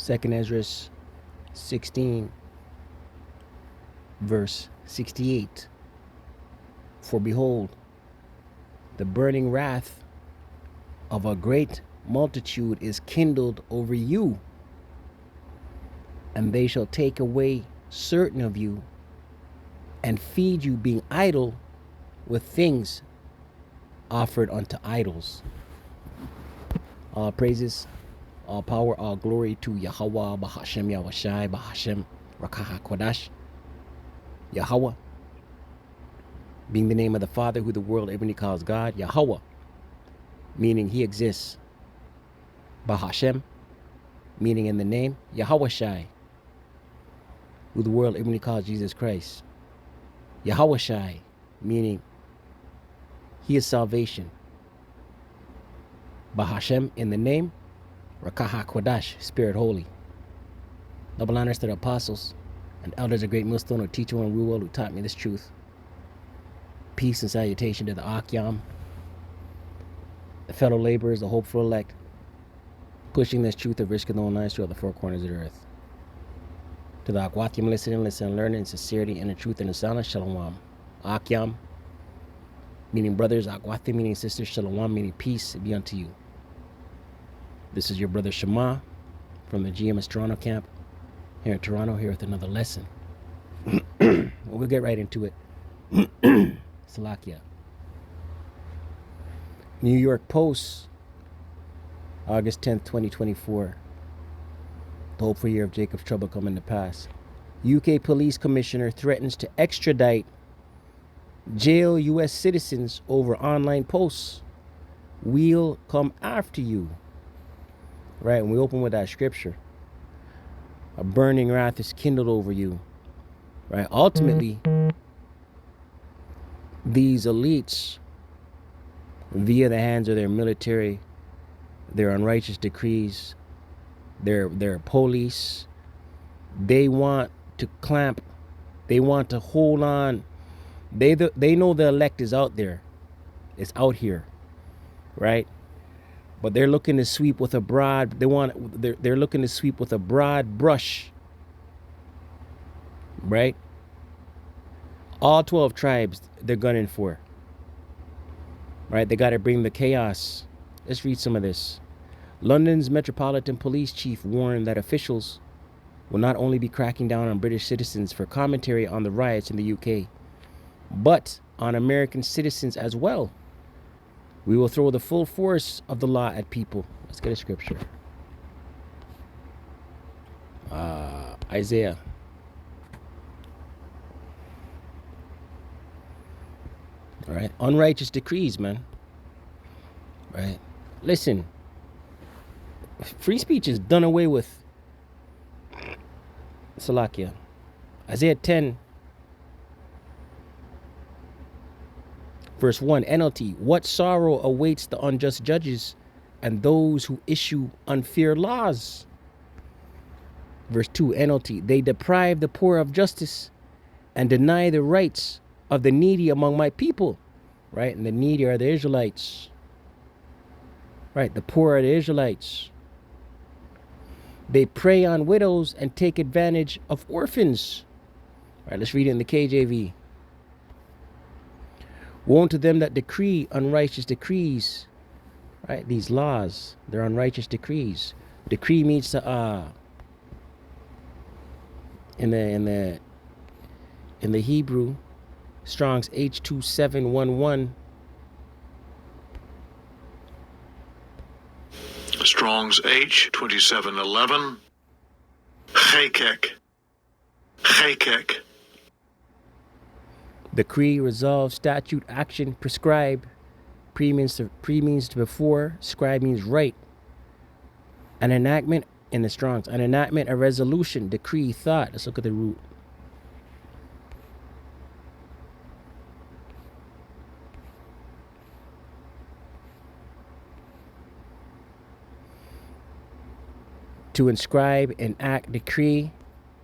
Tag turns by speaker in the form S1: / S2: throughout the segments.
S1: 2nd Ezra 16, verse 68. For behold, the burning wrath of a great multitude is kindled over you, and they shall take away certain of you and feed you, being idle with things offered unto idols. All praises, all power, all glory to Yahweh, Bahashem, Yahushai, Bahashem, Rakaha Kodash. Yahweh being the name of the Father who the world everybody calls God. Yahweh meaning he exists. Bahashem meaning in the name. Yahushai who the world everybody calls Jesus Christ. Yahushai meaning he is salvation. Bahashem in the name. Rakaha Kodash, Spirit Holy. Double honors to the apostles and elders of great millstone who teach and rule well, who taught me this truth. Peace and salutation to the Akyam, the fellow laborers, the hopeful elect, pushing this truth of risking their own lives throughout the four corners of the earth. To the Akwatim, listening, learning in sincerity and in truth and in silence, Shalom. Akyam, meaning brothers, Akwatim, meaning sisters, Shalom, meaning peace be unto you. This is your brother Shema from the GMS Toronto camp here in Toronto, here with another lesson. We'll get right into it. Salakia. New York Post, August 10th, 2024. The hopeful year of Jacob's trouble coming to pass. UK Police Commissioner threatens to extradite jail US citizens over online posts. We'll come after you. Right, and we open with that scripture. A burning wrath is kindled over you. Right, ultimately, these elites, via the hands of their military, their unrighteous decrees, their police, they want to clamp, they want to hold on. They know the elect is out there. It's out here, right? But they're looking to sweep with a broad, they're looking to sweep with a broad brush, right? All 12 tribes they're gunning for, right? They got to bring the chaos. Let's read some of this. London's Metropolitan Police Chief warned that officials will not only be cracking down on British citizens for commentary on the riots in the UK, but on American citizens as well. We will throw the full force of the law at people. Let's get a scripture. Isaiah. All right. Unrighteous decrees, man. Right. Listen. Free speech is done away with. Salakia. Isaiah 10. Verse 1, NLT, what sorrow awaits the unjust judges and those who issue unfair laws? Verse 2, NLT, they deprive the poor of justice and deny the rights of the needy among my people. Right, and the needy are the Israelites. Right, the poor are the Israelites. They prey on widows and take advantage of orphans. Right, let's read it in the KJV. Woe to them that decree unrighteous decrees. Right, these laws, they're unrighteous decrees. Decree means to in the Hebrew, Strong's H2711.
S2: Strong's H2711. Chekek.
S1: Decree, resolve, statute, action, prescribe. Pre means to before. Scribe means right. An enactment in the Strong's. An enactment, a resolution, decree, thought. Let's look at the root. To inscribe, enact, decree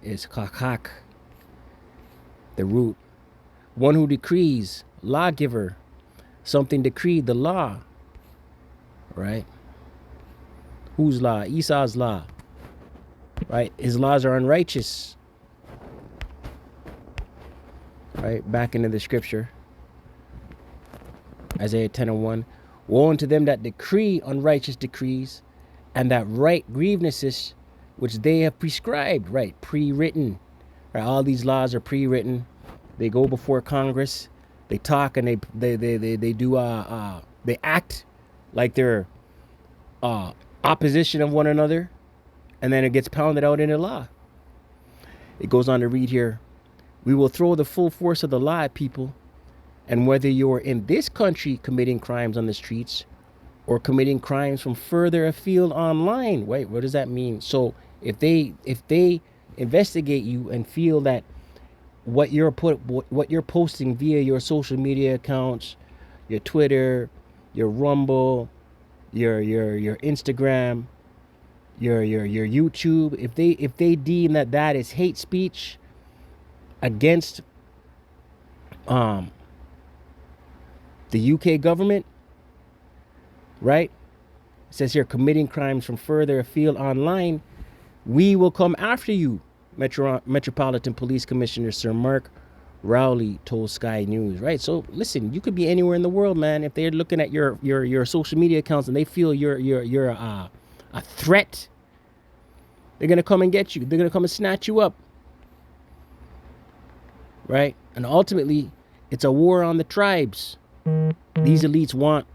S1: is kakak. The root. One who decrees, lawgiver. Something decreed, the law. Right? Whose law? Esau's law. right? His laws are unrighteous, right? Back into the scripture, Isaiah 10:1. Woe unto them that decree unrighteous decrees, and that write grievances which they have prescribed, right? Pre-written, right? All these laws are pre-written. They go before Congress. They talk and they do they act like they're opposition of one another, and then it gets pounded out into law. It goes on to read here, we will throw the full force of the law at people, and whether you're in this country committing crimes on the streets or committing crimes from further afield online. Wait, what does that mean? So if they investigate you and feel that what you're posting via your social media accounts, your Twitter, your Rumble, your Instagram, your YouTube, if they deem that is hate speech against the UK government, right? It says here, committing crimes from further afield online, we will come after you, Metropolitan Police Commissioner Sir Mark Rowley told Sky News, right? So listen, you could be anywhere in the world, man. If they're looking at your social media accounts and they feel you're a threat, they're gonna come and get you. They're gonna come and snatch you up, right? And ultimately, it's a war on the tribes. These elites want.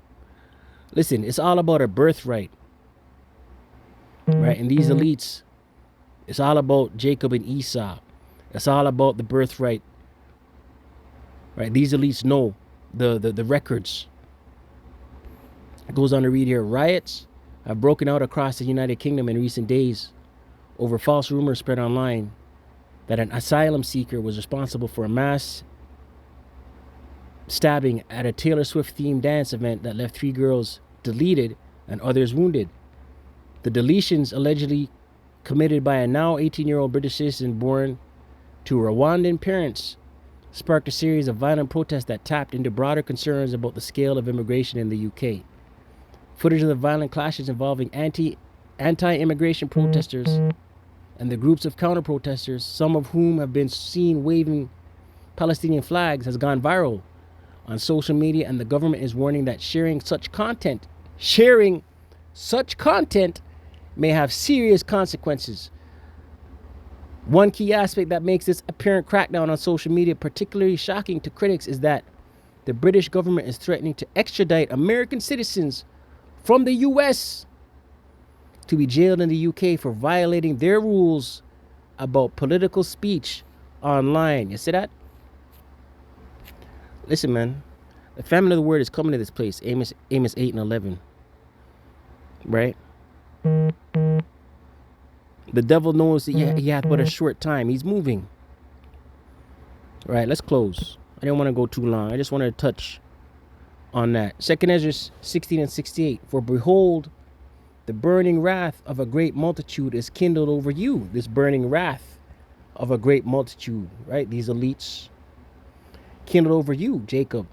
S1: Listen, it's all about a birthright, right? And these elites, it's all about Jacob and Esau. It's all about the birthright, right? These elites know the records. It goes on to read here, riots have broken out across the United Kingdom in recent days over false rumors spread online that an asylum seeker was responsible for a mass stabbing at a Taylor Swift themed dance event that left 3 girls deleted and others wounded. The deletions, allegedly committed by a now 18-year-old British citizen born to Rwandan parents, sparked a series of violent protests that tapped into broader concerns about the scale of immigration in the UK. Footage of the violent clashes involving anti-immigration protesters and the groups of counter-protesters, some of whom have been seen waving Palestinian flags, has gone viral on social media, and the government is warning that sharing such content may have serious consequences. One key aspect that makes this apparent crackdown on social media particularly shocking to critics is that the British government is threatening to extradite American citizens from the US to be jailed in the UK for violating their rules about political speech online. You see that? Listen, man, the family of the word is coming to this place. Amos 8:11, right? The devil knows that he hath but a short time. He's moving. Right, let's close. I didn't want to go too long. I just wanted to touch on that. 2 Ezra 16:68. For behold, the burning wrath of a great multitude is kindled over you. This burning wrath of a great multitude, right? These elites kindled over you, Jacob,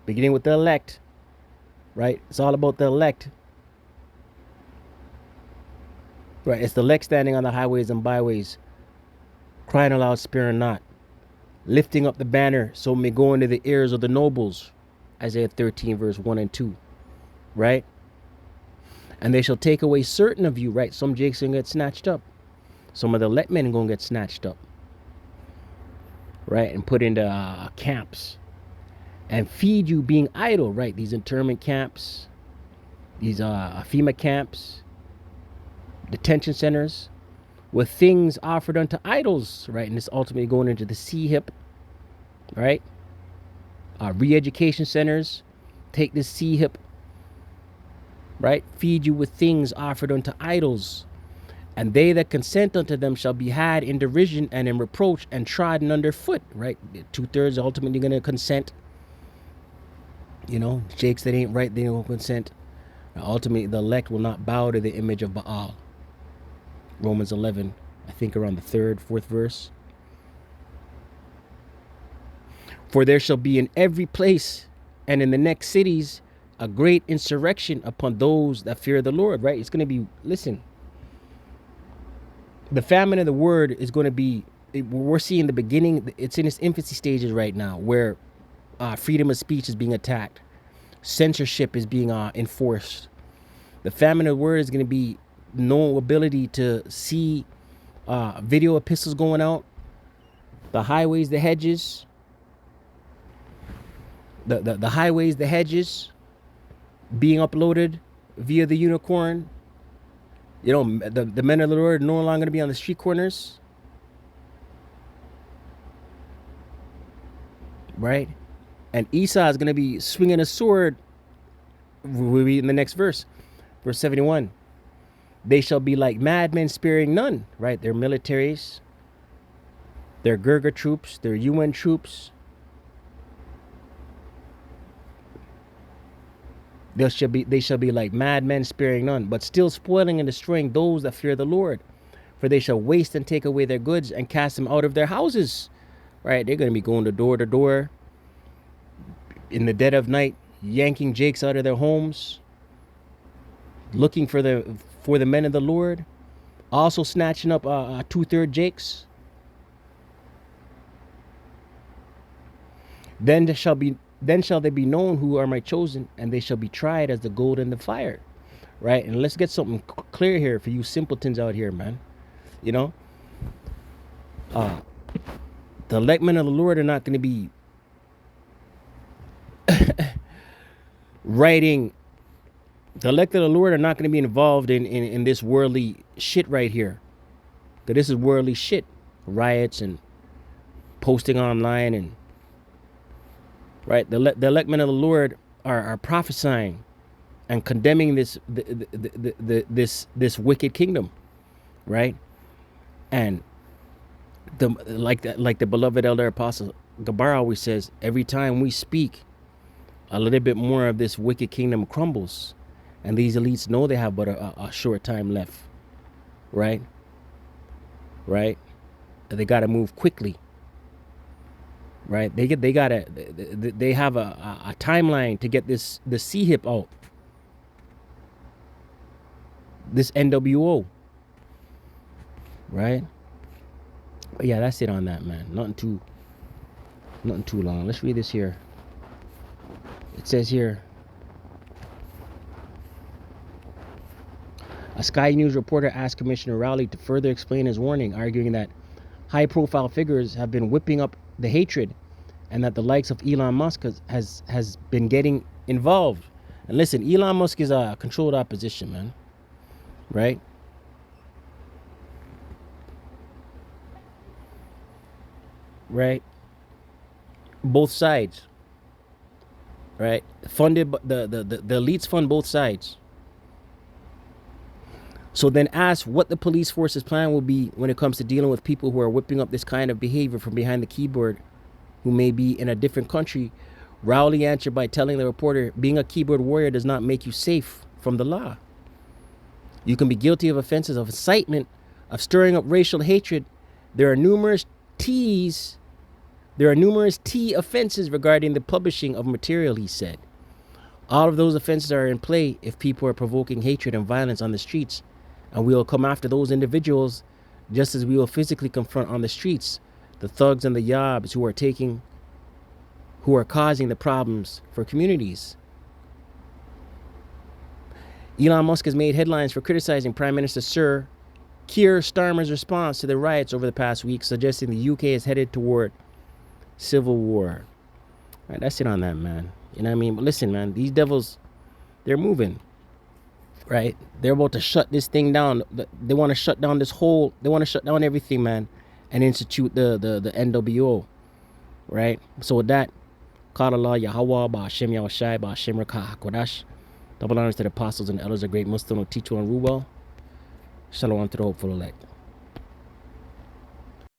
S1: beginning with the elect, right? It's all about the elect, right? It's the elect standing on the highways and byways, crying aloud, sparing not, lifting up the banner so it may go into the ears of the nobles, Isaiah 13 verse 1 and 2, right? And they shall take away certain of you, right? Some Jakes gonna get snatched up, some of the elect men gonna get snatched up, right, and put into camps and feed you being idle, right? These internment camps, these FEMA camps, detention centers, with things offered unto idols, right? And this ultimately going into the C-HIP, right? Re-education centers, take this C-HIP, right? Feed you with things offered unto idols. And they that consent unto them shall be had in derision and in reproach and trodden under foot, right? 2/3 ultimately going to consent. You know, jakes that ain't right, they don't consent. Ultimately, the elect will not bow to the image of Baal. Romans 11, I think around the 3rd, 4th verse. For there shall be in every place and in the next cities a great insurrection upon those that fear the Lord, right? It's going to be, listen, The famine of the word is going to be, we're seeing the beginning. It's in its infancy stages right now, where freedom of speech is being attacked, censorship is being enforced. The famine of the word is going to be no ability to see video epistles going out, the highways, the hedges, the highways, the hedges being uploaded via the unicorn. You know, the men of the Lord are no longer going to be on the street corners, right? And Esau is going to be swinging a sword. We'll read in the next verse, verse 71. They shall be like madmen, sparing none, right? Their militaries, their Gurga troops, their UN troops. They shall be like madmen, sparing none, but still spoiling and destroying those that fear the Lord. For they shall waste and take away their goods and cast them out of their houses. Right? They're going to be going to door in the dead of night, yanking jakes out of their homes, looking for the men of the Lord, also snatching up 2/3 jakes. Then shall they be known who are my chosen, and they shall be tried as the gold in the fire. Right? And let's get something clear here for you simpletons out here, man. You know, the elect men of the Lord are not going to be writing. The elect of the Lord are not going to be involved in this worldly shit right here. Because this is worldly shit. Riots and posting online and right. The elect men of the Lord are prophesying and condemning this wicked kingdom, right? And like the beloved elder apostle Gabar always says, every time we speak, a little bit more of this wicked kingdom crumbles, and these elites know they have but a short time left, right? Right? They got to move quickly, right? They have a timeline to get this the C-hip out, this NWO, right? But yeah, that's it on that, man. Nothing too long. Let's read this here. It says here, a Sky News reporter asked Commissioner Rowley to further explain his warning, arguing that high-profile figures have been whipping up the hatred, and that the likes of Elon Musk has been getting involved. And listen, Elon Musk is a controlled opposition, man. Right? Right? Both sides. Right? Funded, the elites fund both sides. So then ask what the police force's plan will be when it comes to dealing with people who are whipping up this kind of behavior from behind the keyboard, who may be in a different country. Rowley answered by telling the reporter, being a keyboard warrior does not make you safe from the law. You can be guilty of offenses of incitement, of stirring up racial hatred. There are numerous T offenses regarding the publishing of material, he said. All of those offenses are in play if people are provoking hatred and violence on the streets, and we will come after those individuals just as we will physically confront on the streets the thugs and the yobs who are causing the problems for communities. Elon Musk has made headlines for criticizing Prime Minister Sir Keir Starmer's response to the riots over the past week, suggesting the UK is headed toward civil war. All right, that's it on that, man. You know what I mean? But listen, man, these devils, they're moving, right? They're about to shut this thing down. They want to shut down they want to shut down everything, man, and institute the NWO, right? So with that, Qala Allah Yahweh, Ba'ashem Yahushai, Ba'ashem Rakah HaKodash. Double honors to the apostles and elders of great Muslim who teach you and rule well. Shalom to the hopeful elect.